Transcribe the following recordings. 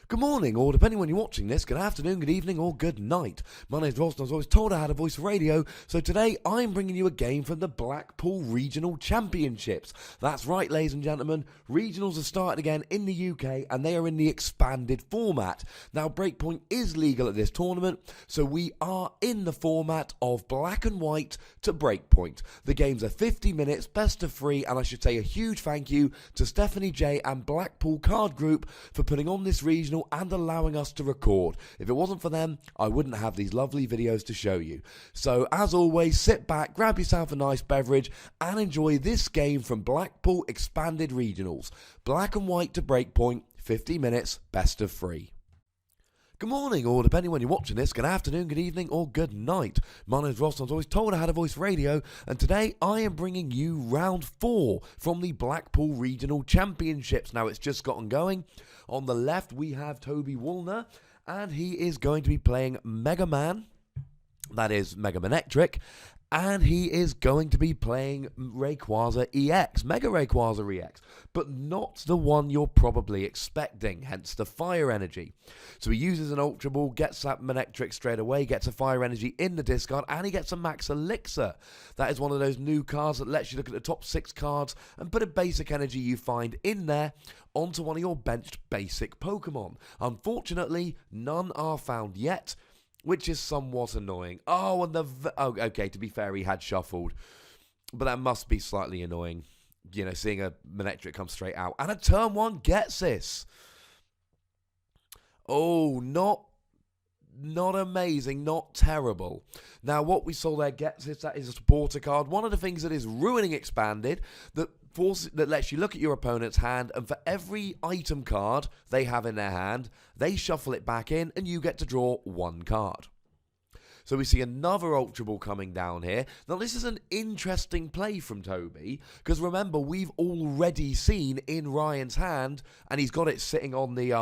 Good morning, or depending when you're watching this, good afternoon, good evening, or good night. My name's Ross, and I was always told I had a voice for radio, so today I'm bringing you a game from the Blackpool Regional Championships. That's right, ladies and gentlemen, regionals are starting again in the UK, and they are in the expanded format. Now, Breakpoint is legal at this tournament, so we are in the format of black and white to Breakpoint. The games are 50 minutes, best of 3, and I should say a huge thank you to Stephanie J and Blackpool Card Group for putting on this regional and allowing us to record. If it wasn't for them, I wouldn't have these lovely videos to show you. So as always, sit back, grab yourself a nice beverage and enjoy this game from Blackpool Expanded Regionals. Black and white to Breakpoint, 50 minutes, best of 3. Good morning, or depending when you're watching this, good afternoon, good evening, or good night. My name's Ross, and I was always told I had a voice for radio, and today I am bringing you round 4 from the Blackpool Regional Championships. Now, it's just gotten going. On the left, we have Toby Woolner, and he is going to be playing Mega Man, that is Mega Manectric, and he is going to be playing Rayquaza EX, Mega Rayquaza EX, but not the one you're probably expecting, hence the Fire Energy. So he uses an Ultra Ball, gets that Manectric straight away, gets a Fire Energy in the discard, and he gets a Max Elixir. That is one of those new cards that lets you look at the top 6 cards and put a basic energy you find in there onto one of your benched basic Pokemon. Unfortunately, none are found yet, which is somewhat annoying. Oh, and okay, to be fair, he had shuffled. But that must be slightly annoying, you know, seeing a Manectric come straight out. And a turn 1 gets this. Oh, not amazing, not terrible. Now, what we saw there gets this, that is a supporter card. One of the things that is ruining Expanded, that lets you look at your opponent's hand, and for every item card they have in their hand, they shuffle it back in, and you get to draw 1 card. So we see another Ultra Ball coming down here. Now, this is an interesting play from Toby, because remember, we've already seen in Ryan's hand, and he's got it sitting on the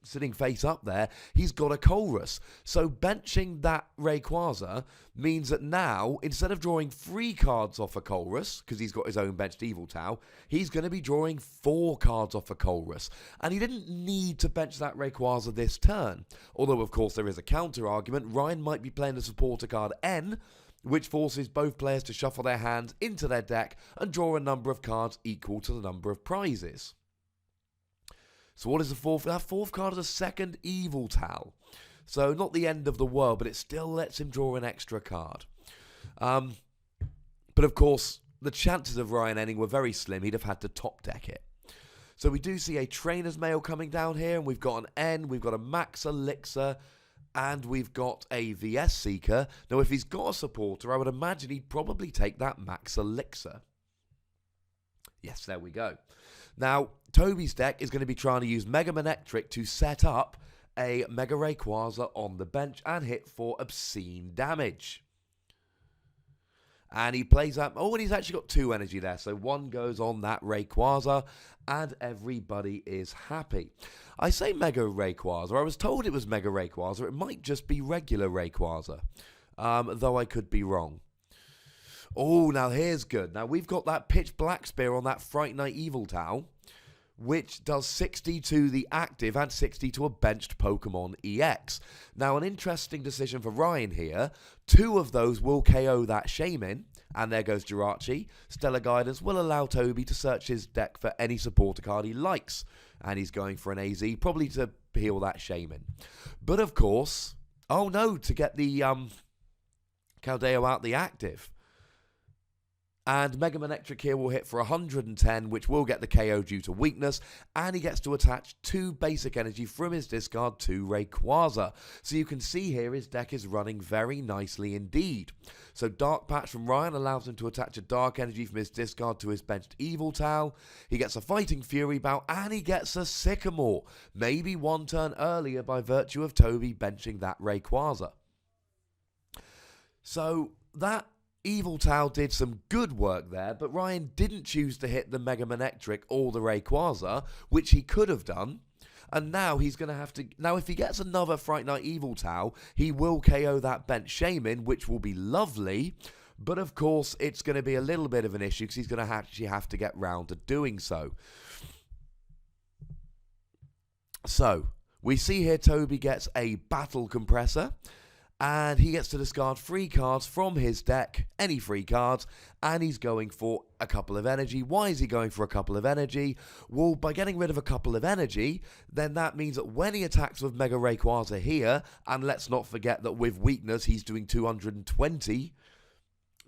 sitting face up there, he's got a Colrus. So benching that Rayquaza means that now, instead of drawing 3 cards off a Colrus, because he's got his own benched Yveltal, he's going to be drawing 4 cards off a Colrus. And he didn't need to bench that Rayquaza this turn. Although, of course, there is a counter argument. Ryan might be playing the supporter card N, which forces both players to shuffle their hands into their deck and draw a number of cards equal to the number of prizes. So what is the fourth? That fourth card is a second Yveltal. So not the end of the world, but it still lets him draw an extra card. But of course, the chances of Ryan ending were very slim. He'd have had to top deck it. So we do see a Trainer's Mail coming down here, and we've got an N, we've got a Max Elixir, and we've got a VS Seeker. Now, if he's got a supporter, I would imagine he'd probably take that Max Elixir. Yes, there we go. Now, Toby's deck is going to be trying to use Mega Manectric to set up a Mega Rayquaza on the bench and hit for obscene damage. And he plays that. Oh, and he's actually got 2 energy there. So 1 goes on that Rayquaza, and everybody is happy. I say Mega Rayquaza. I was told it was Mega Rayquaza. It might just be regular Rayquaza, though I could be wrong. Oh, now here's good. Now we've got that Pitch Black Spear on that Fright Night Yveltal, which does 60 to the active and 60 to a benched Pokemon EX. Now, an interesting decision for Ryan here. 2 of those will KO that Shaman, and there goes Jirachi. Stellar Guidance will allow Toby to search his deck for any supporter card he likes, and he's going for an AZ, probably to heal that Shaman. But of course, oh no, to get the Caldeo out the active. And Mega Manectric here will hit for 110, which will get the KO due to weakness, and he gets to attach 2 basic energy from his discard to Rayquaza. So you can see here his deck is running very nicely indeed. So Dark Patch from Ryan allows him to attach a Dark Energy from his discard to his benched Yveltal. He gets a Fighting Fury Bout, and he gets a Sycamore, maybe 1 turn earlier by virtue of Toby benching that Rayquaza. So that Yveltal did some good work there, but Ryan didn't choose to hit the Mega Manectric or the Rayquaza, which he could have done. And now he's going to have to... Now, if he gets another Fright Night Yveltal, he will KO that bench Shaman, which will be lovely. But, of course, it's going to be a little bit of an issue because he's going to actually have to get round to doing so. So, We see here Toby gets a Battle Compressor, and he gets to discard 3 cards from his deck, any 3 cards, and he's going for a couple of energy. Why is he going for a couple of energy? Well, by getting rid of a couple of energy, then that means that when he attacks with Mega Rayquaza here, and let's not forget that with weakness he's doing 220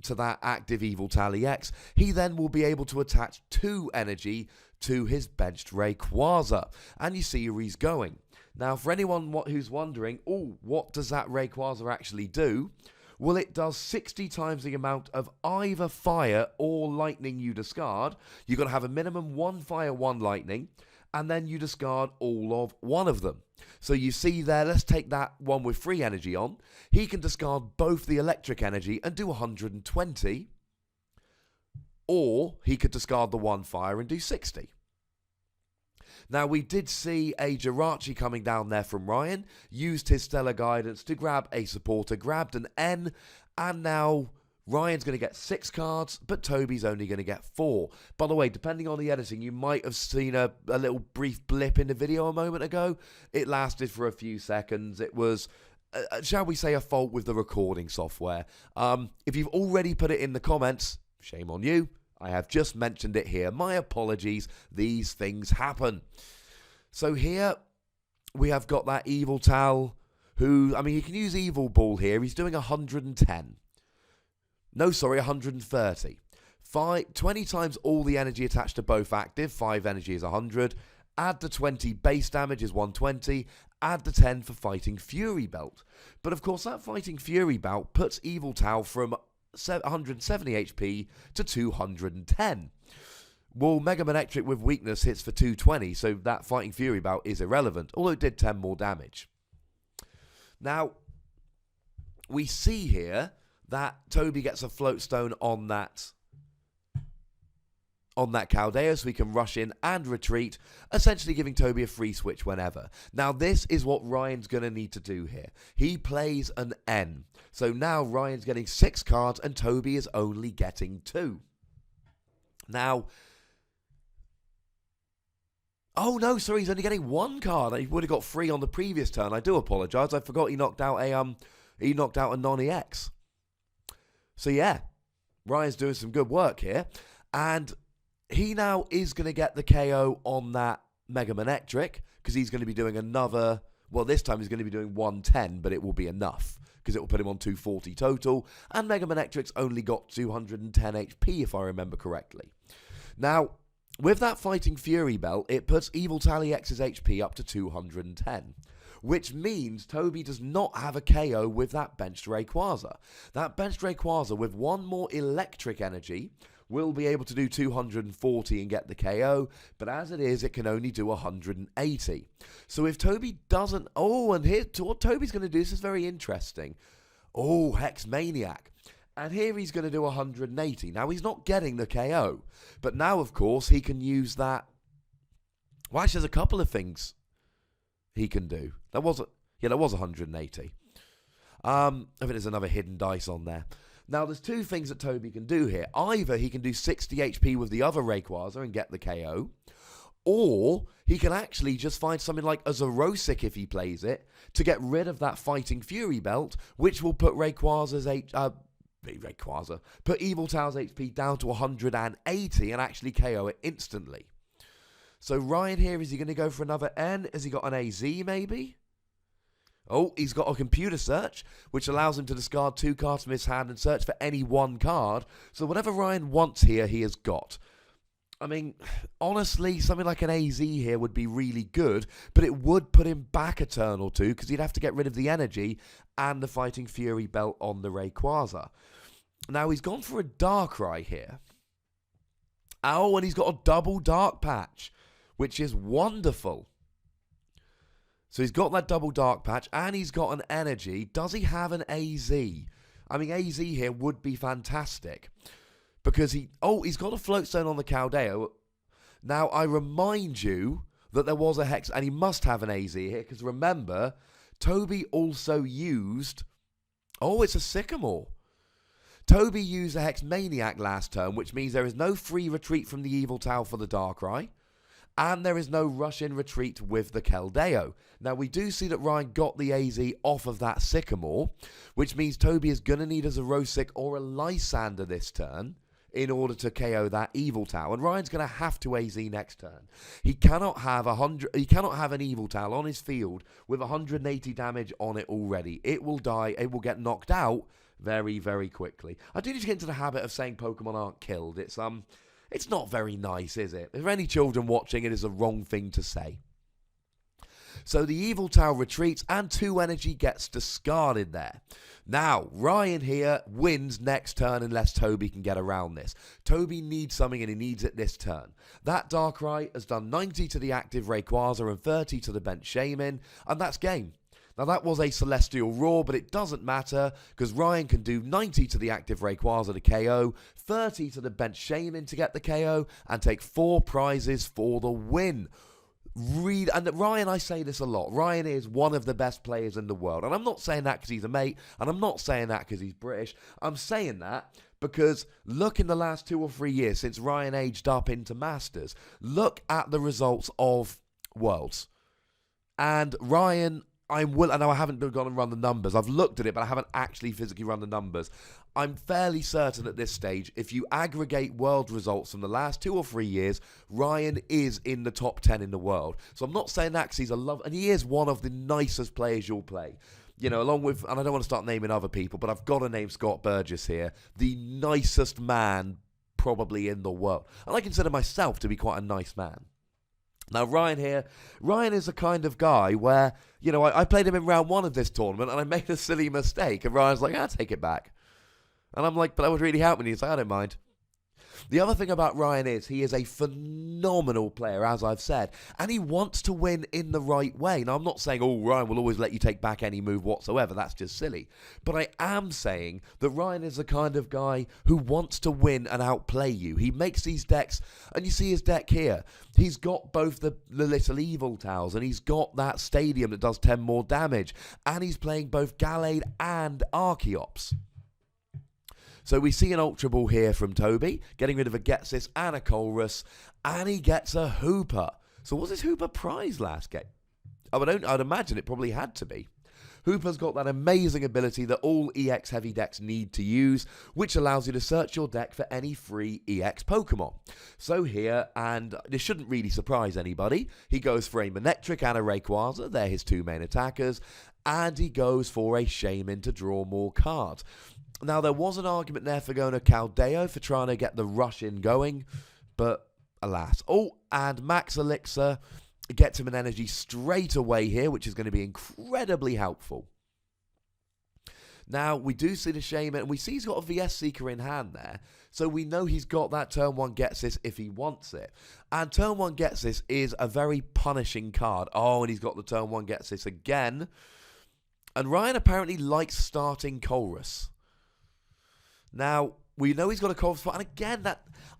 to that active Yveltal EX, he then will be able to attach 2 energy to his benched Rayquaza, and you see where he's going. Now, for anyone who's wondering, what does that Rayquaza actually do? Well, it does 60 times the amount of either fire or lightning you discard. You've got to have a minimum 1 fire, 1 lightning, and then you discard all of one of them. So you see there, let's take that one with 3 energy on. He can discard both the electric energy and do 120, or he could discard the 1 fire and do 60. Now, we did see a Jirachi coming down there from Ryan, used his Stellar Guidance to grab a supporter, grabbed an N, and now Ryan's going to get 6 cards, but Toby's only going to get 4. By the way, depending on the editing, you might have seen a little brief blip in the video a moment ago. It lasted for a few seconds. It was, shall we say, a fault with the recording software. If you've already put it in the comments, shame on you. I have just mentioned it here. My apologies. These things happen. So here we have got that Yveltal, who, I mean, he can use Evil Ball here. He's doing 110. No, sorry, 130. 20 times all the energy attached to both active. 5 energy is 100. Add the 20 base damage is 120. Add the 10 for Fighting Fury Belt. But of course, that Fighting Fury Belt puts Yveltal from 170 HP to 210. Well, Mega Manectric with weakness hits for 220, so that Fighting Fury bout is irrelevant, although it did 10 more damage. Now, we see here that Toby gets a Float Stone on that Caldeo, so he can rush in and retreat, essentially giving Toby a free switch whenever. Now, this is what Ryan's going to need to do here. He plays an N. So now Ryan's getting 6 cards and Toby is only getting 2. Now, oh no, sorry, he's only getting 1 card. He would have got 3 on the previous turn. I do apologise. I forgot he knocked out a non-EX. So yeah, Ryan's doing some good work here. And he now is going to get the KO on that Mega Manectric, because he's going to be doing another, well, this time he's going to be doing 110, but it will be enough, because it will put him on 240 total, and Mega Manectric's only got 210 HP, if I remember correctly. Now, with that Fighting Fury Belt, it puts Yveltal EX's HP up to 210. Which means Toby does not have a KO with that benched Rayquaza. That benched Rayquaza with 1 more electric energy will be able to do 240 and get the KO, but as it is, it can only do 180. So if Toby doesn't... Oh, and here, what Toby's going to do, this is very interesting. Oh, Hex Maniac. And here he's going to do 180. Now, he's not getting the KO, but now, of course, he can use that... Well, actually, there's a couple of things he can do. That was 180. I think there's another hidden dice on there. Now, there's 2 things that Toby can do here. Either he can do 60 HP with the other Rayquaza and get the KO, or he can actually just find something like a Zerosic if he plays it to get rid of that Fighting Fury Belt, which will put put Yveltal's HP down to 180 and actually KO it instantly. So Ryan here, is he going to go for another N? Has he got an AZ maybe? Oh, he's got a computer search, which allows him to discard 2 cards from his hand and search for any 1 card. So whatever Ryan wants here, he has got. I mean, honestly, something like an AZ here would be really good, but it would put him back a turn or 2, because he'd have to get rid of the energy and the Fighting Fury Belt on the Rayquaza. Now, he's gone for a Darkrai here. Oh, and he's got a double Dark Patch, which is wonderful. So he's got that double Dark Patch, and he's got an energy. Does he have an AZ? I mean, AZ here would be fantastic, because he's got a Float Stone on the Caldeo. Now, I remind you that there was a Hex, and he must have an AZ here, because remember, Toby also used... Oh, it's a Sycamore. Toby used a Hex Maniac last turn, which means there is no free retreat from the Yveltal for the Darkrai. And there is no rush-in retreat with the Keldeo. Now, we do see that Ryan got the AZ off of that Sycamore, which means Toby is going to need a Zerosic or a Lysander this turn in order to KO that Yveltal. And Ryan's going to have to AZ next turn. He cannot have an Yveltal on his field with 180 damage on it already. It will die. It will get knocked out very, very quickly. I do need to get into the habit of saying Pokemon aren't killed. It's not very nice, is it? If there are any children watching, it is the wrong thing to say. So the Yveltal retreats and 2 energy gets discarded there. Now, Ryan here wins next turn unless Toby can get around this. Toby needs something and he needs it this turn. That Darkrai has done 90 to the active Rayquaza and 30 to the bent Shaman, and that's game. Now, that was a Celestial Roar, but it doesn't matter because Ryan can do 90 to the active Rayquaza to KO, 30 to the bent Shaman to get the KO, and take 4 prizes for the win. And Ryan, I say this a lot, Ryan is one of the best players in the world. And I'm not saying that because he's a mate, and I'm not saying that because he's British. I'm saying that because look in the last 2 or 3 years since Ryan aged up into Masters, look at the results of Worlds. And Ryan, I know I haven't gone and run the numbers. I've looked at it, but I haven't actually physically run the numbers. I'm fairly certain at this stage, if you aggregate world results from the last 2 or 3 years, Ryan is in the top 10 in the world. So I'm not saying that because he's and he is one of the nicest players you'll play. You know, along with, and I don't want to start naming other people, but I've got to name Scott Burgess here, the nicest man probably in the world. And I consider myself to be quite a nice man. Now, Ryan here, Ryan is the kind of guy where, you know, I played him in round 1 of this tournament and I made a silly mistake. And Ryan's like, I'll take it back. And I'm like, but that would really help me. He's like, I don't mind. The other thing about Ryan is he is a phenomenal player, as I've said, and he wants to win in the right way. Now, I'm not saying, oh, Ryan will always let you take back any move whatsoever. That's just silly. But I am saying that Ryan is the kind of guy who wants to win and outplay you. He makes these decks, and you see his deck here. He's got both the little Yveltals, and he's got that Stadium that does 10 more damage, and he's playing both Gallade and Archeops. So we see an Ultra Ball here from Toby, getting rid of a Getsis and a Colrus, and he gets a Hooper. So was his Hooper prize last game? I'd imagine it probably had to be. Hooper's got that amazing ability that all EX heavy decks need to use, which allows you to search your deck for any free EX Pokemon. So here, and this shouldn't really surprise anybody, he goes for a Manectric and a Rayquaza, they're his 2 main attackers, and he goes for a Shaman to draw more cards. Now, there was an argument there for going to Keldeo for trying to get the rush in going, but alas. Oh, and Max Elixir gets him an energy straight away here, which is going to be incredibly helpful. Now, we do see the Shaman, and we see he's got a VS Seeker in hand there, so we know he's got that turn 1 gets this if he wants it. And turn 1 gets this is a very punishing card. Oh, and he's got the turn 1 gets this again. And Ryan apparently likes starting Colrus. Now, we know he's got a Colrus spot, and again,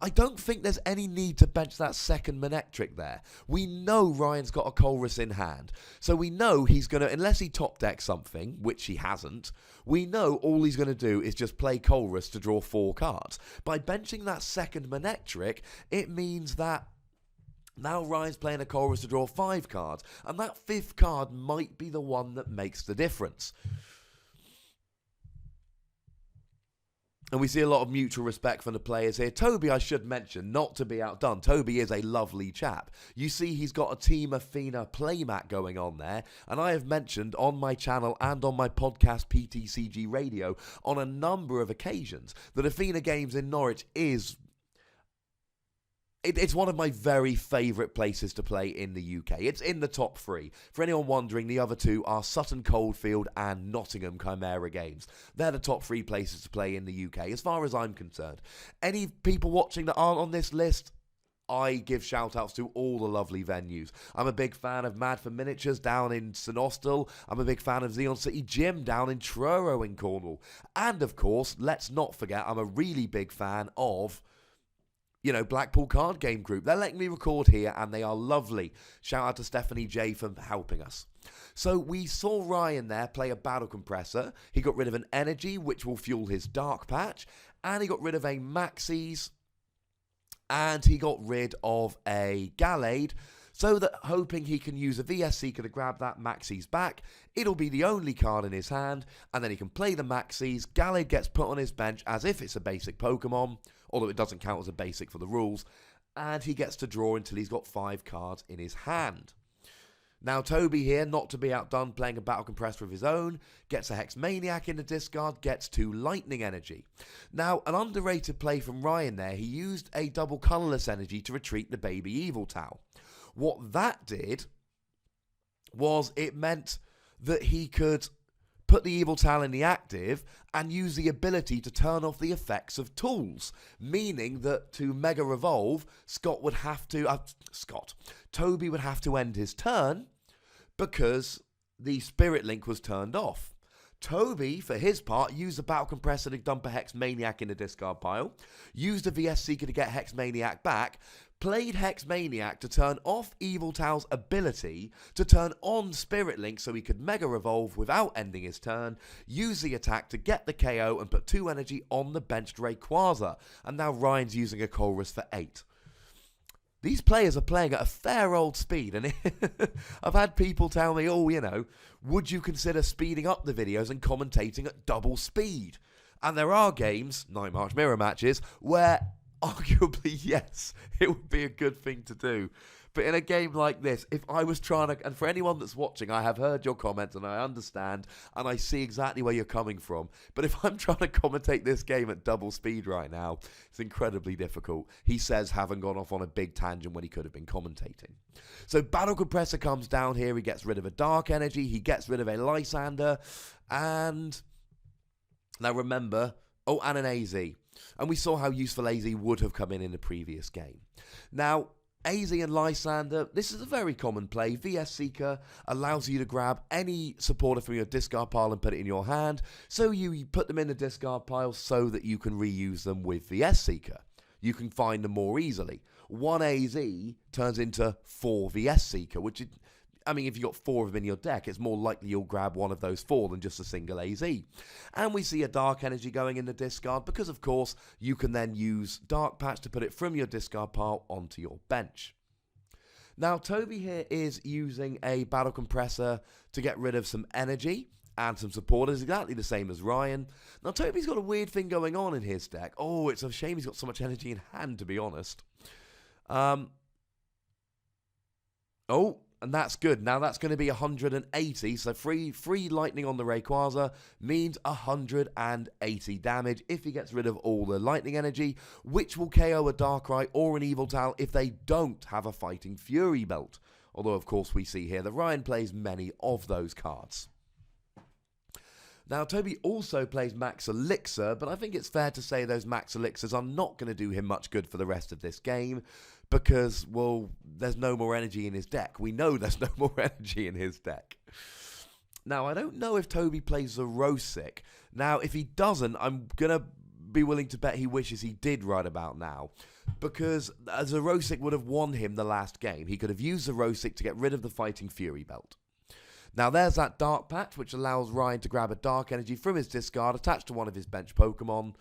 I don't think there's any need to bench that second Manectric there. We know Ryan's got a Colrus in hand, so we know he's going to, unless he top decks something, which he hasn't, we know all he's going to do is just play Colrus to draw 4 cards. By benching that second Manectric, it means that now Ryan's playing a Colrus to draw 5 cards, and that 5th card might be the one that makes the difference. And we see a lot of mutual respect from the players here. Toby, I should mention, not to be outdone, Toby is a lovely chap. You see he's got a Team Athena playmat going on there. And I have mentioned on my channel and on my podcast PTCGRadio on a number of occasions that Athena Games in Norwich is... It's one of my very favourite places to play in the UK. It's in the top 3. For anyone wondering, the other 2 are Sutton Coldfield and Nottingham Chimera Games. They're the top 3 places to play in the UK, as far as I'm concerned. Any people watching that aren't on this list, I give shout-outs to all the lovely venues. I'm a big fan of Mad for Miniatures down in St Austell. I'm a big fan of Zeon City Gym down in Truro in Cornwall. And, of course, let's not forget, I'm a really big fan of... Blackpool Card Game Group. They're letting me record here, and they are lovely. Shout out to Stephanie J for helping us. So we saw Ryan there play a Battle Compressor. He got rid of an Energy, which will fuel his Dark Patch, and he got rid of a Maxis And he got rid of a Gallade, so that hoping he can use a VS Seeker to grab that Maxie's back. It'll be the only card in his hand, and then he can play the Maxies. Gallade gets put on his bench as if it's a basic Pokemon, although it doesn't count as a basic for the rules, and he gets to draw until he's got 5 cards in his hand. Now Toby here, not to be outdone, playing a Battle Compressor of his own, gets a Hex Maniac in the discard, gets 2 Lightning Energy. Now, an underrated play from Ryan there, he used a double Colourless Energy to retreat the baby Yveltal. What that did was it meant that he could put the Yveltal in the active and use the ability to turn off the effects of tools, meaning that to Mega Revolve, Toby would have to end his turn because the Spirit Link was turned off. Toby, for his part, used the Battle Compressor to dump a Hex Maniac in the discard pile, used a VS Seeker to get Hex Maniac back, played Hex Maniac to turn off Yveltal's ability to turn on Spirit Link so he could Mega Revolve without ending his turn, use the attack to get the KO and put 2 energy on the benched Rayquaza. And now Ryan's using a Colress for 8. These players are playing at a fair old speed, and I've had people tell me, would you consider speeding up the videos and commentating at double speed? And there are games, Night March Mirror matches, where arguably, yes, it would be a good thing to do. But in a game like this, if I was trying to, and for anyone that's watching, I have heard your comments and I understand and I see exactly where you're coming from. But if I'm trying to commentate this game at double speed right now, it's incredibly difficult. He says, having gone off on a big tangent when he could have been commentating. So Battle Compressor comes down here. He gets rid of a Dark Energy. He gets rid of a Lysander. And now remember, and an AZ. And we saw how useful AZ would have come in the previous game. Now, AZ and Lysander, this is a very common play. VS Seeker allows you to grab any supporter from your discard pile and put it in your hand. So you put them in the discard pile so that you can reuse them with VS Seeker. You can find them more easily. 1 AZ turns into 4 VS Seeker, which is, if you've got 4 of them in your deck, it's more likely you'll grab one of those 4 than just a single AZ. And we see a Dark Energy going in the discard because, of course, you can then use Dark Patch to put it from your discard pile onto your bench. Now, Toby here is using a Battle Compressor to get rid of some energy and some supporters, exactly the same as Ryan. Now, Toby's got a weird thing going on in his deck. Oh, it's a shame he's got so much energy in hand, to be honest. And that's good. Now that's going to be 180. So free lightning on the Rayquaza means 180 damage if he gets rid of all the lightning energy, which will KO a Darkrai or an Yveltal if they don't have a Fighting Fury belt. Although, of course, we see here that Ryan plays many of those cards. Now, Toby also plays Max Elixir, but I think it's fair to say those Max Elixirs are not going to do him much good for the rest of this game because, well, there's no more energy in his deck. We know there's no more energy in his deck. Now, I don't know if Toby plays Zerosic. Now, if he doesn't, I'm going to be willing to bet he wishes he did right about now, because Zerosic would have won him the last game. He could have used Zerosic to get rid of the Fighting Fury belt. Now, there's that Dark Patch, which allows Ryan to grab a Dark Energy from his discard, attached to one of his bench Pokemon.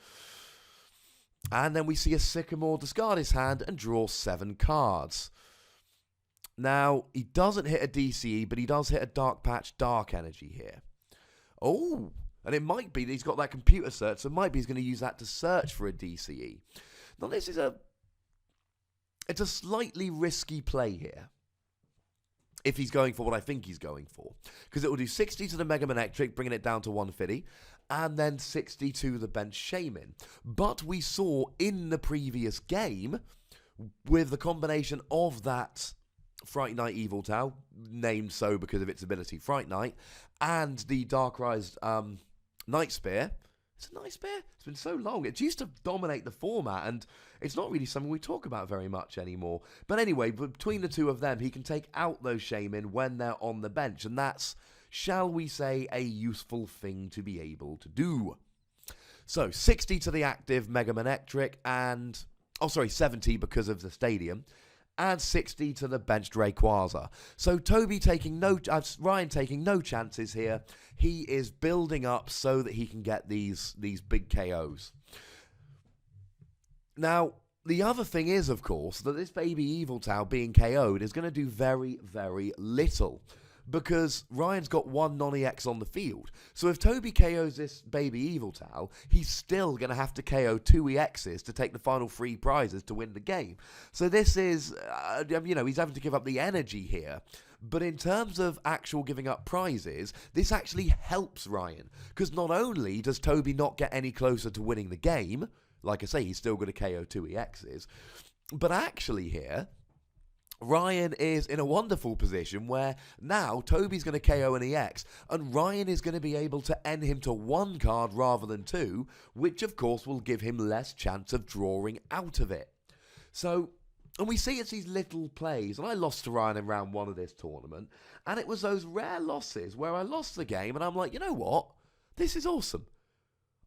And then we see a Sycamore discard his hand and draw 7 cards. Now, he doesn't hit a DCE, but he does hit a Dark Patch Dark Energy here. Oh, and it might be that he's got that computer search, so it might be he's going to use that to search for a DCE. Now, this is it's a slightly risky play here, if he's going for what I think he's going for. Because it will do 60 to the Mega Manectric, bringing it down to 150, and then 60 to the bench Shaman. But we saw in the previous game, with the combination of that Fright Knight Yveltal, named so because of its ability Fright Knight, and the Darkrai's Night Spear. It's a Night Spear? It's been so long. It used to dominate the format, and it's not really something we talk about very much anymore. But anyway, between the two of them, he can take out those Shaman when they're on the bench, and that's, shall we say, a useful thing to be able to do. So, 60 to the active Mega Manectric, and 70 because of the stadium, and 60 to the benched Rayquaza. So Toby Ryan taking no chances here. He is building up so that he can get these big KOs. Now, the other thing is, of course, that this baby Yveltal being KO'd is going to do very, very little. Because Ryan's got one non-EX on the field. So if Toby KOs this baby Yveltal, he's still going to have to KO 2 EXs to take the final 3 prizes to win the game. So this is, he's having to give up the energy here. But in terms of actual giving up prizes, this actually helps Ryan. Because not only does Toby not get any closer to winning the game, like I say, he's still going to KO 2 EXs, but actually here, Ryan is in a wonderful position where now Toby's going to KO an EX and Ryan is going to be able to end him to 1 card rather than 2, which of course will give him less chance of drawing out of it. So, and we see it's these little plays, and I lost to Ryan in round 1 of this tournament, and it was those rare losses where I lost the game and I'm like, you know what? This is awesome.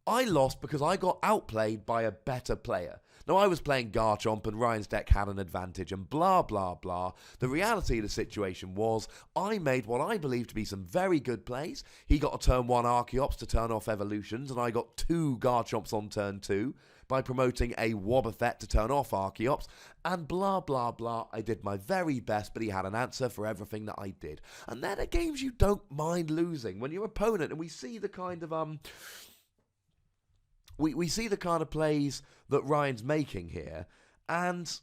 I lost because I got outplayed by a better player. Now, I was playing Garchomp and Ryan's deck had an advantage and blah, blah, blah. The reality of the situation was I made what I believe to be some very good plays. He got a turn 1 Archeops to turn off Evolutions, and I got 2 Garchomps on turn 2 by promoting a Wobbuffet to turn off Archeops, and blah, blah, blah. I did my very best, but he had an answer for everything that I did. And they're the games you don't mind losing when your opponent, and we see the kind of, We see the kind of plays that Ryan's making here, and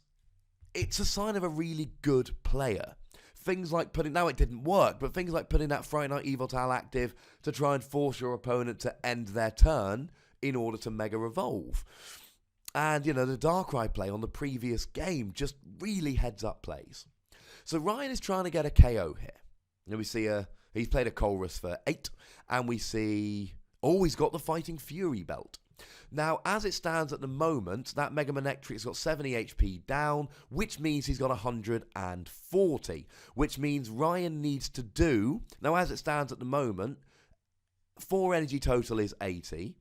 it's a sign of a really good player. Things like now it didn't work, but things like putting that Friday Night Yveltal active to try and force your opponent to end their turn in order to Mega Evolve. And, the Darkrai play on the previous game, just really heads-up plays. So Ryan is trying to get a KO here. And we see he's played a Colress for 8, and we see, he's got the Fighting Fury belt. Now, as it stands at the moment, that Mega Manectric's got 70 HP down, which means he's got 140, which means Ryan needs to do, now as it stands at the moment, 4 energy total is 80,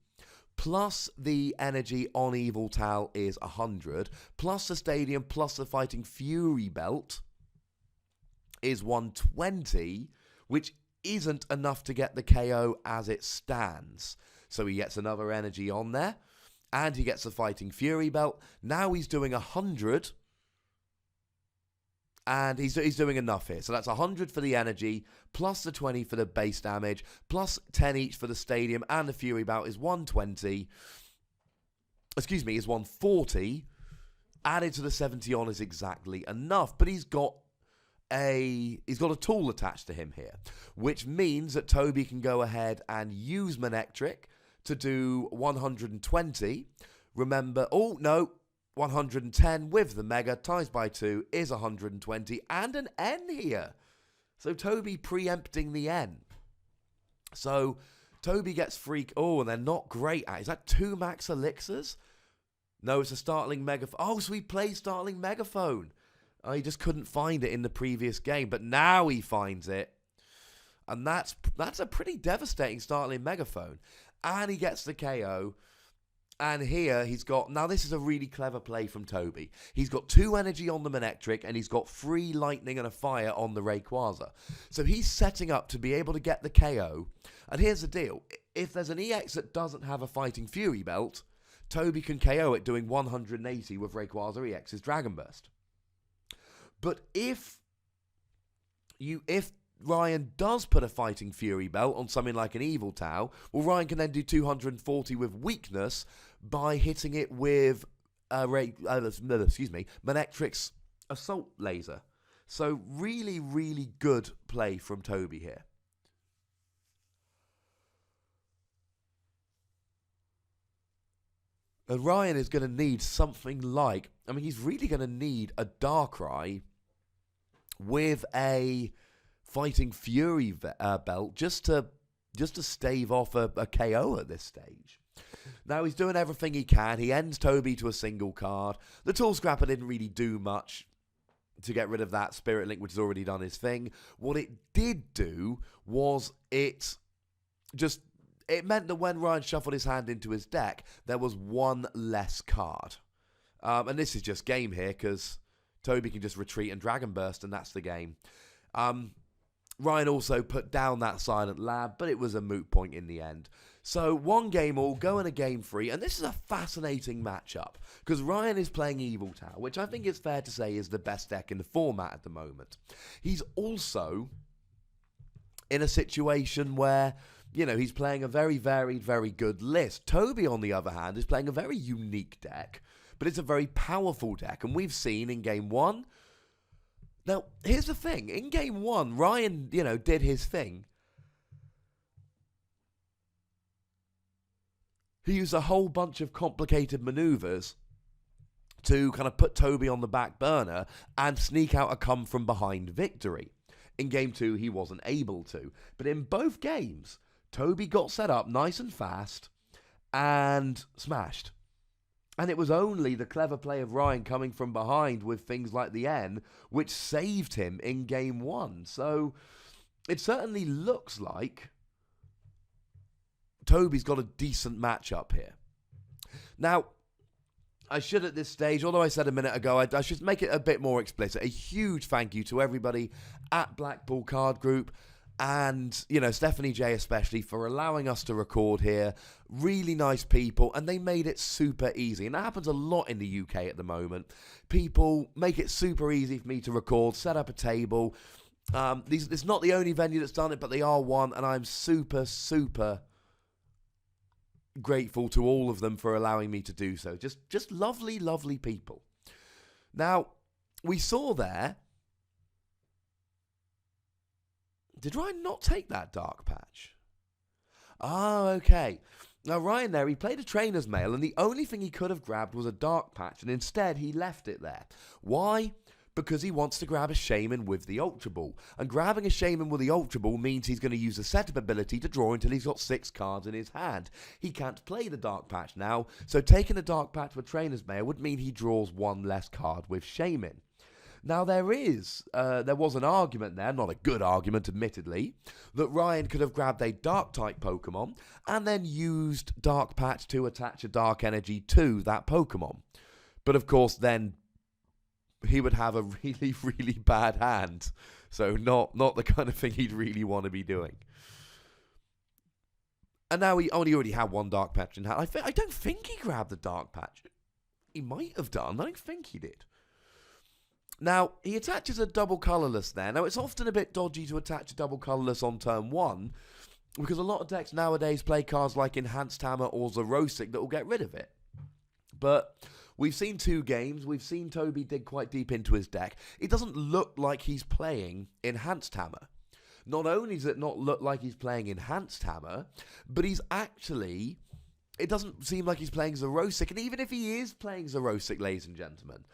plus the energy on Yveltal is 100, plus the Stadium, plus the Fighting Fury belt is 120, which isn't enough to get the KO as it stands. So he gets another energy on there, and he gets the Fighting Fury belt. Now he's doing 100, and he's doing enough here. So that's 100 for the energy, plus the 20 for the base damage, plus 10 each for the Stadium, and the Fury belt is 120. Is 140. Added to the 70 on is exactly enough, but he's got a tool attached to him here, which means that Toby can go ahead and use Manectric to do 120. Remember, 110 with the Mega times by 2 is 120, and an N here. So Toby preempting the N. So Toby gets free. And they're not great at. Is that 2 max elixirs? No, it's a Startling Megaphone. So he plays Startling Megaphone. He just couldn't find it in the previous game, but now he finds it. And that's a pretty devastating Startling Megaphone. And he gets the KO. And here he's got... Now this is a really clever play from Toby. He's got 2 energy on the Manectric, and he's got 3 lightning and a fire on the Rayquaza. So he's setting up to be able to get the KO. And here's the deal. If there's an EX that doesn't have a Fighting Fury belt, Toby can KO it doing 180 with Rayquaza EX's Dragon Burst. But if Ryan does put a Fighting Fury belt on something like an Yveltal, Ryan can then do 240 with weakness by hitting it with Manectric's Assault Laser. So really, really good play from Toby here. And Ryan is going to need something like... he's really going to need a Darkrai with a Fighting Fury belt just to stave off a KO at this stage. Now he's doing everything he can. He ends Toby to a single card. The Tool Scrapper didn't really do much to get rid of that Spirit Link, which has already done his thing. What it did do was it meant that when Ryan shuffled his hand into his deck, there was 1 less card. And this is just game here, because Toby can just retreat and Dragon Burst, and that's the game. Ryan also put down that Silent Lab, but it was a moot point in the end. So 1 game all, going to game 3, and this is a fascinating matchup, because Ryan is playing Yveltal, which I think it's fair to say is the best deck in the format at the moment. He's also in a situation where, he's playing a very varied, very good list. Toby, on the other hand, is playing a very unique deck, but it's a very powerful deck, and we've seen in game 1. Now, here's the thing. In game 1, Ryan, did his thing. He used a whole bunch of complicated maneuvers to kind of put Toby on the back burner and sneak out a come-from-behind victory. In game 2, he wasn't able to. But in both games, Toby got set up nice and fast and smashed. And it was only the clever play of Ryan coming from behind with things like the N which saved him in game 1. So it certainly looks like Toby's got a decent matchup here. Now, I should at this stage, although I said a minute ago, I should make it a bit more explicit. A huge thank you to everybody at Blackpool Card Group and, Stephanie J especially for allowing us to record here. Really nice people, and they made it super easy. And that happens a lot in the UK at the moment. People make it super easy for me to record, set up a table. It's not the only venue that's done it, but they are one, and I'm super, super grateful to all of them for allowing me to do so. Just lovely, lovely people. Now, we saw there. Did Ryan not take that dark patch? Oh, okay. Now, Ryan there, he played a trainer's mail, and the only thing he could have grabbed was a dark patch, and instead he left it there. Why? Because he wants to grab a Shaman with the Ultra Ball. And grabbing a Shaman with the Ultra Ball means he's going to use the setup ability to draw until he's got 6 cards in his hand. He can't play the Dark Patch now, so taking a Dark Patch with Trainer's Mail would mean he draws 1 less card with Shaman. Now there was an argument there, not a good argument admittedly, that Ryan could have grabbed a Dark-type Pokemon and then used Dark Patch to attach a Dark Energy to that Pokemon. But of course then he would have a really, really bad hand. So not the kind of thing he'd really want to be doing. And now he already had 1 Dark Patch in hand. I don't think he grabbed the Dark Patch. He might have done. I don't think he did. Now, he attaches a double colourless there. Now, it's often a bit dodgy to attach a double colourless on turn 1, because a lot of decks nowadays play cards like Enhanced Hammer or Zerosic that will get rid of it. But we've seen 2 games. We've seen Toby dig quite deep into his deck. It doesn't look like he's playing Enhanced Hammer. Not only does it not look like he's playing Enhanced Hammer, but he's actually... It doesn't seem like he's playing Zerosic. And even if he is playing Zerosic, ladies and gentlemen,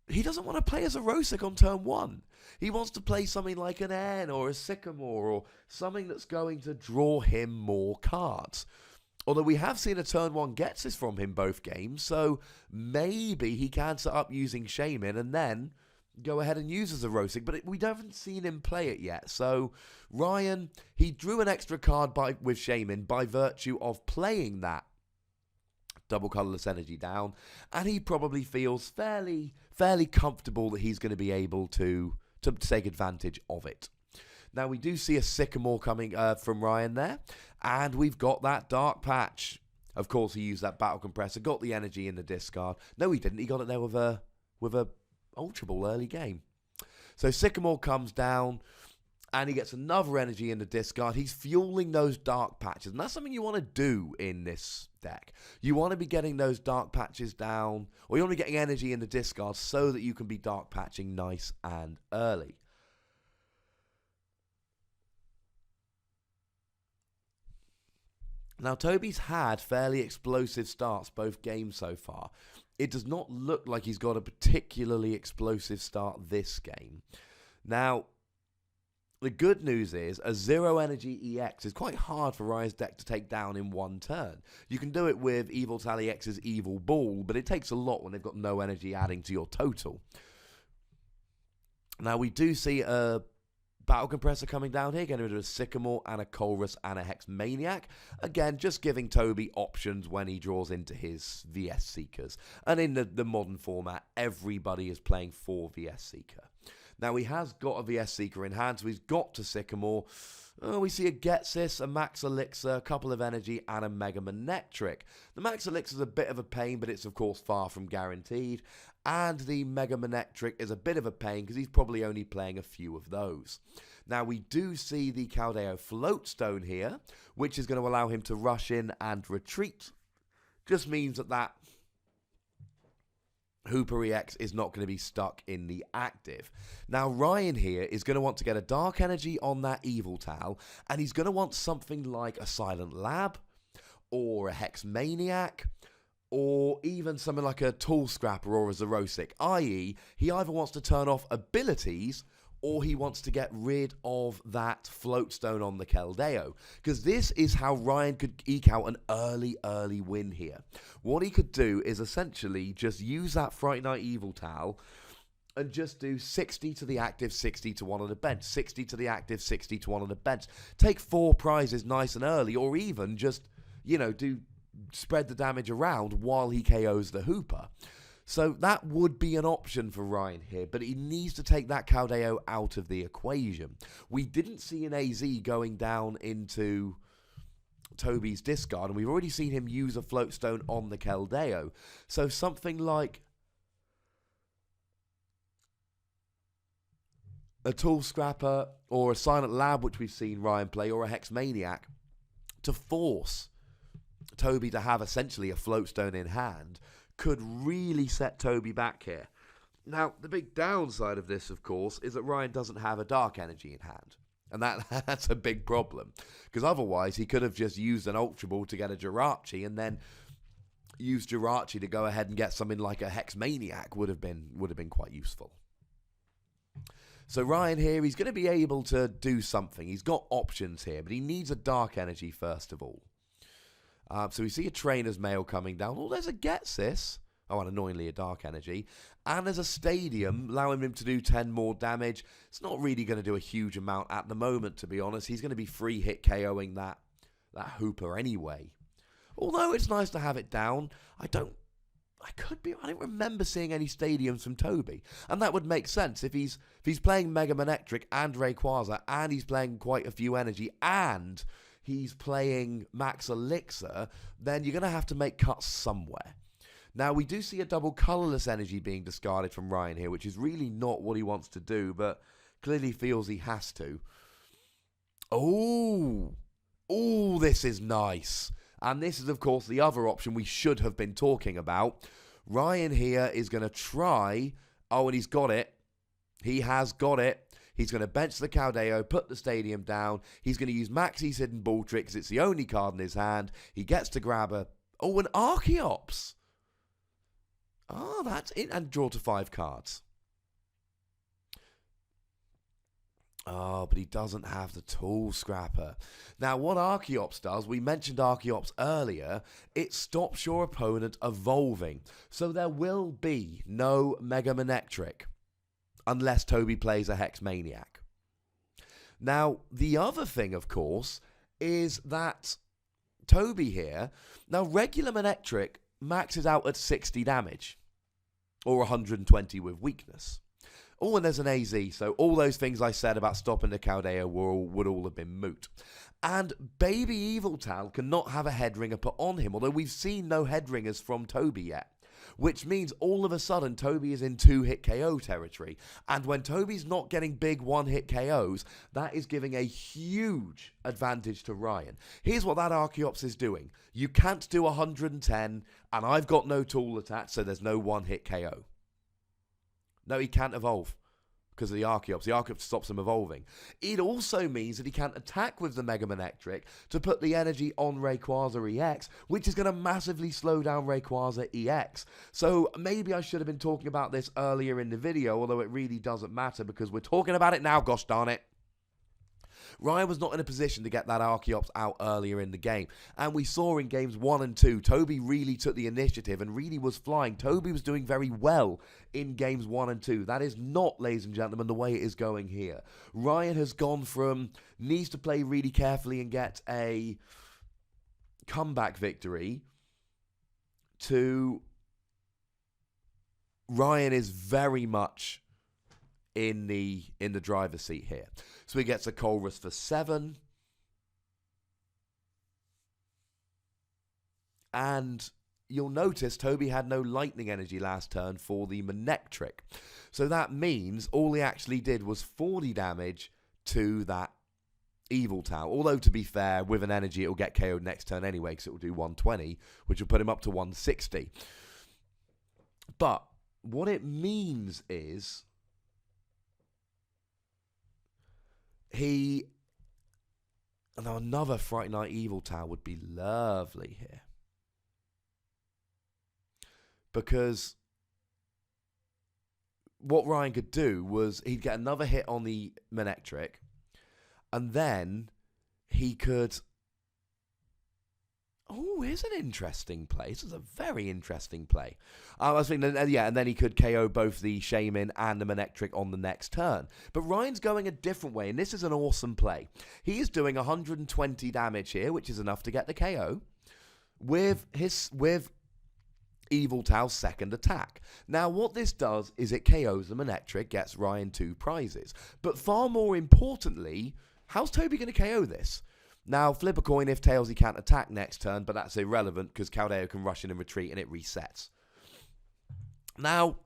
he doesn't want to play as a Zerosic on turn 1. He wants to play something like an N or a Sycamore or something that's going to draw him more cards. Although we have seen a turn 1 gets this from him both games, so maybe he can set up using Shaman and then go ahead and use as a Zerosic, but we haven't seen him play it yet. So Ryan, he drew an extra card with Shaman by virtue of playing that double colourless energy down, and he probably feels fairly comfortable that he's going to be able to take advantage of it. Now, we do see a Sycamore coming from Ryan there, and we've got that Dark Patch. Of course, he used that Battle Compressor, got the energy in the discard. No, he didn't. He got it there with a Ultra Ball early game. So Sycamore comes down, and he gets another energy in the discard. He's fueling those Dark Patches, and that's something you want to do in this deck. You want to be getting those Dark Patches down, or you want to be getting energy in the discard so that you can be Dark Patching nice and early. Now, Toby's had fairly explosive starts both games so far. It does not look like he's got a particularly explosive start this game. Now, the good news is a 0 energy EX is quite hard for Ryan's deck to take down in 1 turn. You can do it with Yveltal EX's Evil Ball, but it takes a lot when they've got no energy adding to your total. Now, we do see a Battle Compressor coming down here, getting rid of a Sycamore and a Colress and a Hex Maniac. Again, just giving Toby options when he draws into his VS Seekers. And in the modern format, everybody is playing 4 VS Seeker. Now, he has got a VS Seeker in hand, so he's got to Sycamore. We see a Getsis, a Max Elixir, a couple of Energy, and a Mega Manectric. The Max Elixir is a bit of a pain, but it's of course far from guaranteed. And the Mega Manectric is a bit of a pain because he's probably only playing a few of those. Now, we do see the Caldeo Floatstone here, which is going to allow him to rush in and retreat. Just means that Hooper EX is not going to be stuck in the active. Now, Ryan here is going to want to get a Dark Energy on that Yveltal, and he's going to want something like a Silent Lab, or a Hex Maniac, or even something like a Tool Scrapper or a Xerosic, i.e. he either wants to turn off abilities, or he wants to get rid of that Floatstone on the Keldeo. Because this is how Ryan could eke out an early win here. What he could do is essentially just use that Fright Night Yveltal and just do 60 to the active, 60 to 1 on the bench, 60 to the active, 60 to 1 on the bench. Take 4 prizes nice and early, or even just, spread the damage around while he KOs the Hooper. So that would be an option for Ryan here, but he needs to take that Caldeo out of the equation. We didn't see an AZ going down into Toby's discard, and we've already seen him use a Floatstone on the Keldeo. So something like a Tool Scrapper or a Silent Lab, which we've seen Ryan play, or a Hex Maniac, to force Toby to have essentially a Floatstone in hand, could really set Toby back here. Now, the big downside of this, of course, is that Ryan doesn't have a Dark Energy in hand. And that's a big problem. Because otherwise, he could have just used an Ultra Ball to get a Jirachi, and then used Jirachi to go ahead and get something like a Hex Maniac would have been quite useful. So Ryan here, he's going to be able to do something. He's got options here, but he needs a Dark Energy first of all. So we see a Trainer's Mail coming down. Oh, there's a Getsis. Oh, and annoyingly a Dark Energy. And there's a Stadium, allowing him to do 10 more damage. It's not really going to do a huge amount at the moment, to be honest. He's going to be free hit KOing that Hooper anyway. Although it's nice to have it down, I don't remember seeing any Stadiums from Toby. And that would make sense. If he's playing Mega Manectric and Rayquaza, and he's playing quite a few Energy, and he's playing Max Elixir, then you're going to have to make cuts somewhere. Now, we do see a double Colorless Energy being discarded from Ryan here, which is really not what he wants to do, but clearly feels he has to. Oh, this is nice. And this is, of course, the other option we should have been talking about. Ryan here is going to try... Oh, and he's got it. He has got it. He's going to bench the Caldeo, put the Stadium down. He's going to use Maxie's Hidden Ball Trick because it's the only card in his hand. He gets to grab a... Oh, an Archeops. Oh, that's it. And draw to 5 cards. Oh, but he doesn't have the Tool Scrapper. Now, what Archeops does, we mentioned Archeops earlier, it stops your opponent evolving. So there will be no Mega Manectric unless Toby plays a Hex Maniac. Now, the other thing, of course, is that Toby here... Now, regular Manectric maxes out at 60 damage, or 120 with weakness. Oh, and there's an AZ, so all those things I said about stopping the Caldeo would all have been moot. And Baby Yveltal cannot have a Headringer put on him, although we've seen no Headringers from Toby yet. Which means all of a sudden Toby is in 2-hit KO territory. And when Toby's not getting big 1-hit KOs, that is giving a huge advantage to Ryan. Here's what that Archeops is doing. You can't do 110, and I've got no tool attached, so there's no 1-hit KO. No, he can't evolve because of the Archeops. The Archeops stops him evolving. It also means that he can't attack with the Mega Manectric to put the energy on Rayquaza EX, which is going to massively slow down Rayquaza EX. So maybe I should have been talking about this earlier in the video, although it really doesn't matter because we're talking about it now, gosh darn it. Ryan was not in a position to get that Archeops out earlier in the game. And we saw in games 1 and 2, Toby really took the initiative and really was flying. Toby was doing very well in games 1 and 2. That is not, ladies and gentlemen, the way it is going here. Ryan has gone from needs to play really carefully and get a comeback victory to Ryan is very much in the driver's seat here. So he gets a Colress for 7. And you'll notice Toby had no lightning energy last turn for the Manectric. So that means all he actually did was 40 damage to that Yveltal. Although, to be fair, with an energy, it'll get KO'd next turn anyway, because it will do 120, which will put him up to 160. But what it means is now another Fright Night Yveltal would be lovely here. Because what Ryan could do was he'd get another hit on the Manectric, and then he could... Oh, here's an interesting play. This is a very interesting play. I was thinking, and then he could KO both the Shaman and the Manectric on the next turn. But Ryan's going a different way, and this is an awesome play. He is doing 120 damage here, which is enough to get the KO, with Yveltal's second attack. Now, what this does is it KOs the Manectric, gets Ryan 2 prizes. But far more importantly, how's Toby going to KO this? Now, flip a coin. If tails, he can't attack next turn, but that's irrelevant because Caldeo can rush in and retreat and it resets. Now,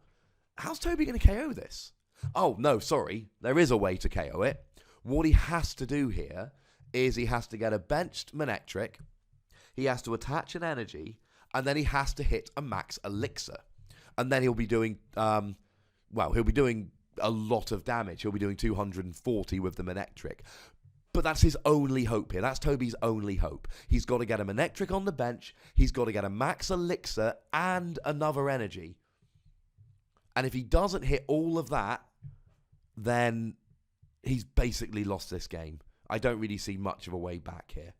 how's Toby going to KO this? Oh, no, sorry. There is a way to KO it. What he has to do here is he has to get a benched Manectric, he has to attach an energy, and then he has to hit a max elixir. And then he'll be doing, he'll be doing a lot of damage. He'll be doing 240 with the Manectric. But that's his only hope here. That's Toby's only hope. He's got to get a Manectric on the bench. He's got to get a max elixir and another energy. And if he doesn't hit all of that, then he's basically lost this game. I don't really see much of a way back here.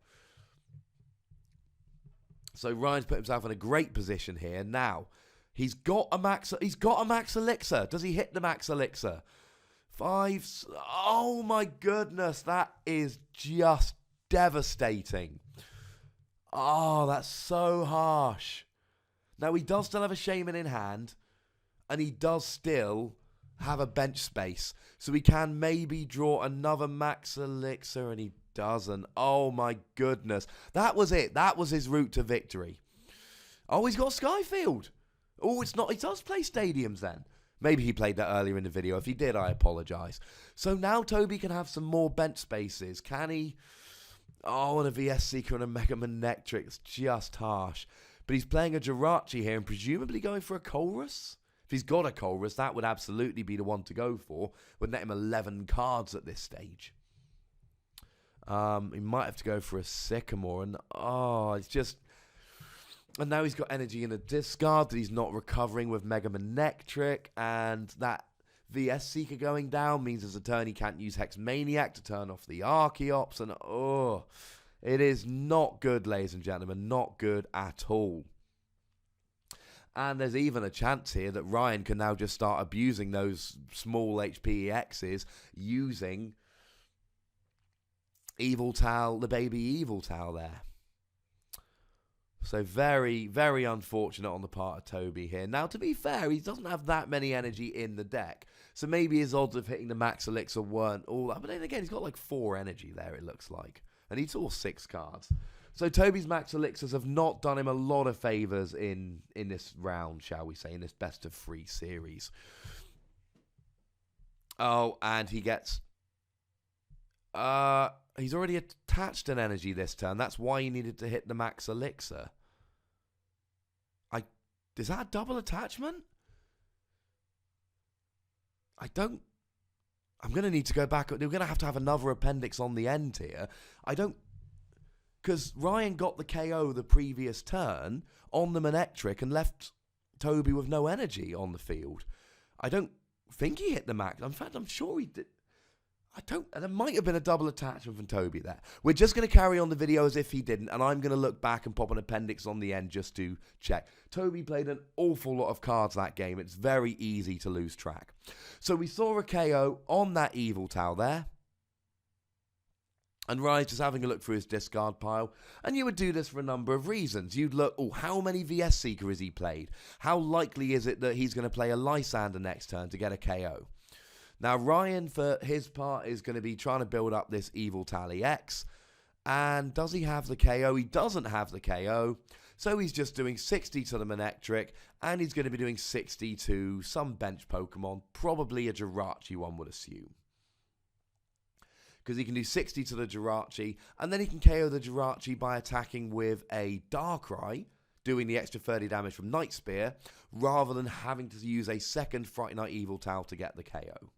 So Ryan's put himself in a great position here. Now, he's got a max elixir. Does he hit the max elixir? 5. Oh my goodness, that is just devastating. Oh, that's so harsh. Now, he does still have a Shaman in hand, and he does still have a bench space. So he can maybe draw another max elixir, and he doesn't. Oh my goodness. That was it. That was his route to victory. Oh, he's got Skyfield. Oh, it's not. He does play stadiums then. Maybe he played that earlier in the video. If he did, I apologise. So now Toby can have some more bench spaces. Can he? Oh, and a VS Seeker and a Mega Manectric. It's just harsh. But he's playing a Jirachi here and presumably going for a Colress. If he's got a Colress, that would absolutely be the one to go for. Would net him 11 cards at this stage. He might have to go for a Sycamore. And, it's just... And now he's got energy in a discard that he's not recovering with Mega Manectric. And that VS Seeker going down means as a turn he can't use Hex Maniac to turn off the Archeops. And it is not good, ladies and gentlemen. Not good at all. And there's even a chance here that Ryan can now just start abusing those small HP EXs using Yveltal, the baby Yveltal there. So very, very unfortunate on the part of Toby here. Now, to be fair, he doesn't have that many energy in the deck. So maybe his odds of hitting the max elixir weren't all that. But then again, he's got like 4 energy there, it looks like. And he saw 6 cards. So Toby's max elixirs have not done him a lot of favours in this round, shall we say, in this best of 3 series. Oh, and he gets... he's already attached an energy this turn. That's why he needed to hit the max elixir. Is that a double attachment? I'm going to need to go back. We're going to have another appendix on the end here. Because Ryan got the KO the previous turn on the Manectric and left Toby with no energy on the field. I don't think he hit the max. In fact, I'm sure he did. There might have been a double attachment from Toby there. We're just going to carry on the video as if he didn't, and I'm going to look back and pop an appendix on the end just to check. Toby played an awful lot of cards that game. It's very easy to lose track. So we saw a KO on that Yveltal there. And Ryan's just having a look through his discard pile. And you would do this for a number of reasons. You'd look, how many VS Seeker has he played? How likely is it that he's going to play a Lysander next turn to get a KO? Now, Ryan, for his part, is going to be trying to build up this Yveltal EX. And does he have the KO? He doesn't have the KO. So he's just doing 60 to the Manectric, and he's going to be doing 60 to some bench Pokemon, probably a Jirachi, one would assume. Because he can do 60 to the Jirachi, and then he can KO the Jirachi by attacking with a Darkrai, doing the extra 30 damage from Night Spear, rather than having to use a second Fright Night Yveltal to get the KO.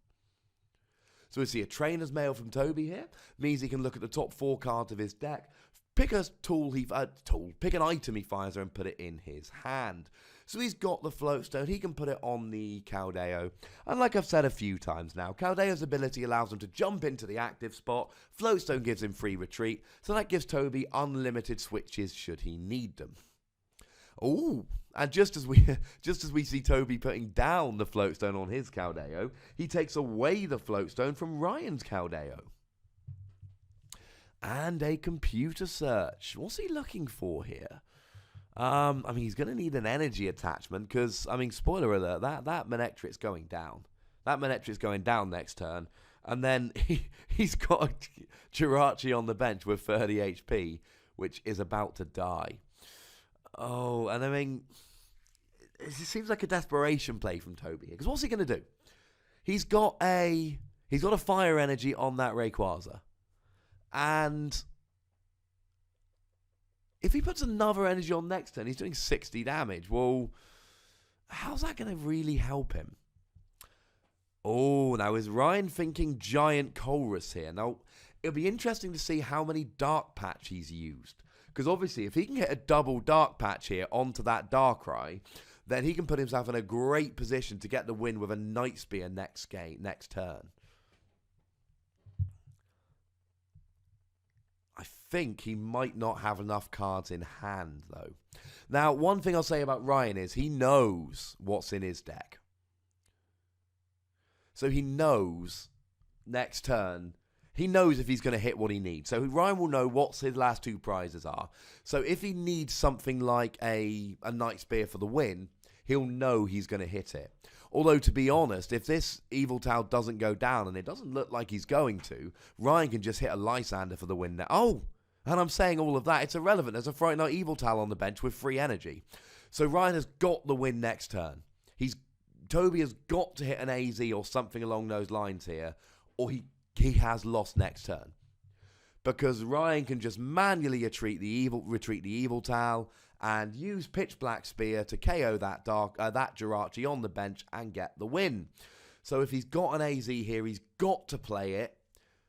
So we see a Trainer's Mail from Toby here. Means he can look at the top 4 cards of his deck, pick a pick an item he fires and put it in his hand. So he's got the Floatstone. He can put it on the Caldeo. And like I've said a few times now, Caldeo's ability allows him to jump into the active spot. Floatstone gives him free retreat. So that gives Toby unlimited switches should he need them. Oh, and just as we see Toby putting down the Floatstone on his Caldeo, he takes away the Floatstone from Ryan's Caldeo. And a computer search. What's he looking for here? I mean, he's going to need an energy attachment because, I mean, spoiler alert, that Manectric's going down. That Manectric's going down next turn. And then he's got a Jirachi on the bench with 30 HP, which is about to die. Oh, and I mean, it seems like a desperation play from Toby here. Because what's he going to do? He's got a fire energy on that Rayquaza. And if he puts another energy on next turn, he's doing 60 damage. Well, how's that going to really help him? Oh, now is Ryan thinking Giant Colress here? Now, it'll be interesting to see how many Dark Patch he's used. Because obviously, if he can get a double Dark Patch here onto that Darkrai, then he can put himself in a great position to get the win with a Night Spear next turn. I think he might not have enough cards in hand, though. Now, one thing I'll say about Ryan is he knows what's in his deck. So he knows next turn, he knows if he's going to hit what he needs. So Ryan will know what his last 2 prizes are. So if he needs something like a Night Spear for the win, he'll know he's going to hit it. Although, to be honest, if this Yveltal doesn't go down, and it doesn't look like he's going to, Ryan can just hit a Lysander for the win now. Oh, and I'm saying all of that. It's irrelevant. There's a Fright Night Yveltal on the bench with free energy. So Ryan has got the win next turn. Toby has got to hit an AZ or something along those lines here, or he has lost next turn. Because Ryan can just manually retreat the Yveltal and use Pitch Black Spear to KO that Jirachi on the bench and get the win. So if he's got an AZ here, he's got to play it.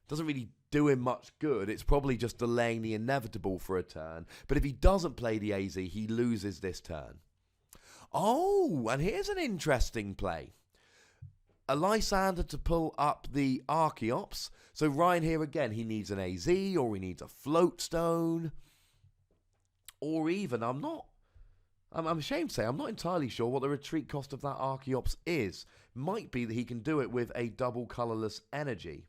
Doesn't really do him much good. It's probably just delaying the inevitable for a turn. But if he doesn't play the AZ, he loses this turn. Oh, and here's an interesting play. A Lysander to pull up the Archeops. So Ryan here again, he needs an AZ or he needs a Floatstone. Or even, I'm ashamed to say, I'm not entirely sure what the retreat cost of that Archeops is. Might be that he can do it with a double colorless energy.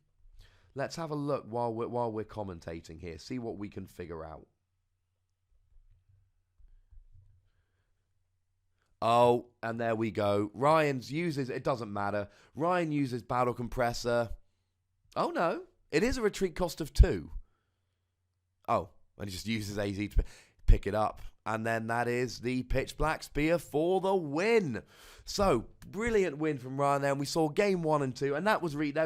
Let's have a look while we're commentating here. See what we can figure out. Oh, and there we go. Ryan's uses, it doesn't matter. Ryan uses Battle Compressor. Oh no, it is a retreat cost of 2. Oh, and he just uses AZ to pick it up. And then that is the Pitch Black Spear for the win. So, brilliant win from Ryan there. And we saw game 1 and 2, and they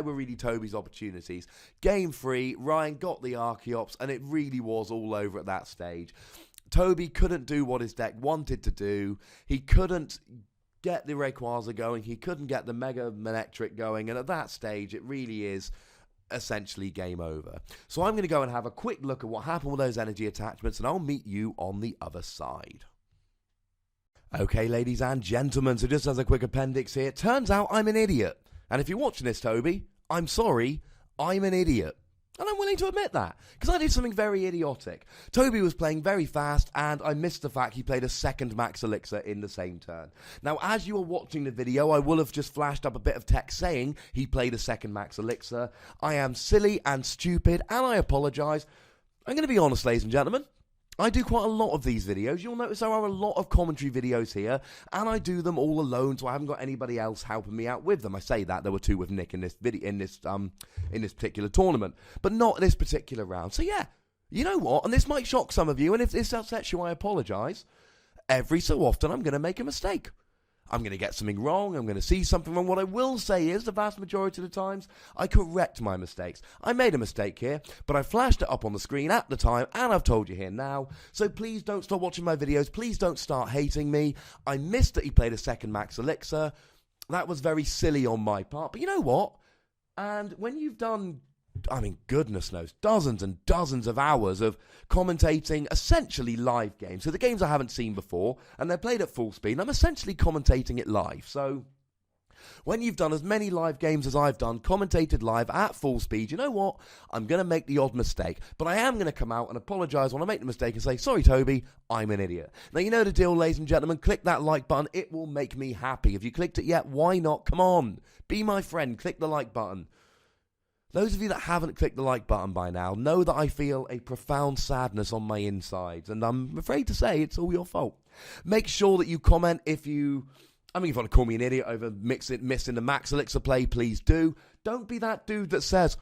were really Toby's opportunities. Game 3, Ryan got the Archeops, and it really was all over at that stage. Toby couldn't do what his deck wanted to do. He couldn't get the Rayquaza going. He couldn't get the Mega Manectric going. And at that stage, it really is essentially game over. So I'm going to go and have a quick look at what happened with those energy attachments, and I'll meet you on the other side. Okay, ladies and gentlemen, so just as a quick appendix here, it turns out I'm an idiot. And if you're watching this, Toby, I'm sorry, I'm an idiot. And I'm willing to admit that, because I did something very idiotic. Toby was playing very fast, and I missed the fact he played a second Max Elixir in the same turn. Now, as you are watching the video, I will have just flashed up a bit of text saying he played a second Max Elixir. I am silly and stupid, and I apologise. I'm going to be honest, ladies and gentlemen. I do quite a lot of these videos. You'll notice there are a lot of commentary videos here, and I do them all alone, so I haven't got anybody else helping me out with them. I say that there were 2 with Nick in this video, in this particular tournament, but not in this particular round. So yeah, you know what? And this might shock some of you, and if this upsets you, I apologise. Every so often, I'm going to make a mistake. I'm going to get something wrong. I'm going to see something wrong. What I will say is, the vast majority of the times, I correct my mistakes. I made a mistake here, but I flashed it up on the screen at the time, and I've told you here now. So please don't stop watching my videos. Please don't start hating me. I missed that he played a second Max Elixir. That was very silly on my part. But you know what? And when you've done, I mean, goodness knows, dozens and dozens of hours of commentating essentially live games. So the games I haven't seen before, and they're played at full speed, and I'm essentially commentating it live. So when you've done as many live games as I've done, commentated live at full speed, you know what? I'm going to make the odd mistake, but I am going to come out and apologise when I make the mistake and say, sorry, Toby, I'm an idiot. Now, you know the deal, ladies and gentlemen. Click that like button. It will make me happy. If you clicked it yet, why not? Come on. Be my friend. Click the like button. Those of you that haven't clicked the like button by now know that I feel a profound sadness on my insides, and I'm afraid to say it's all your fault. Make sure that you comment if you want to call me an idiot over missing the Max Elixir play, please do. Don't be that dude that says,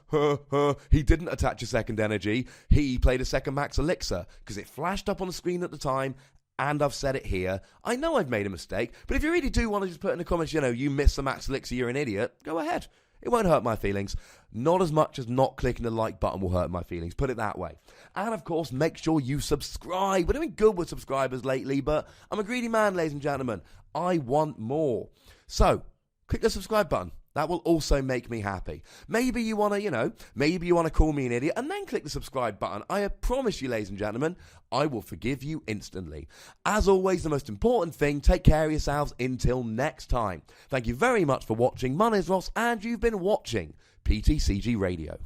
he didn't attach a second energy, he played a second Max Elixir, because it flashed up on the screen at the time, and I've said it here. I know I've made a mistake, but if you really do want to just put in the comments, you missed the Max Elixir, you're an idiot, go ahead. It won't hurt my feelings. Not as much as not clicking the like button will hurt my feelings. Put it that way. And, of course, make sure you subscribe. We're doing good with subscribers lately, but I'm a greedy man, ladies and gentlemen. I want more. So, click the subscribe button. That will also make me happy. Maybe you want to, call me an idiot and then click the subscribe button. I promise you, ladies and gentlemen, I will forgive you instantly. As always, the most important thing, take care of yourselves until next time. Thank you very much for watching. My name is Ross, and you've been watching PTCG Radio.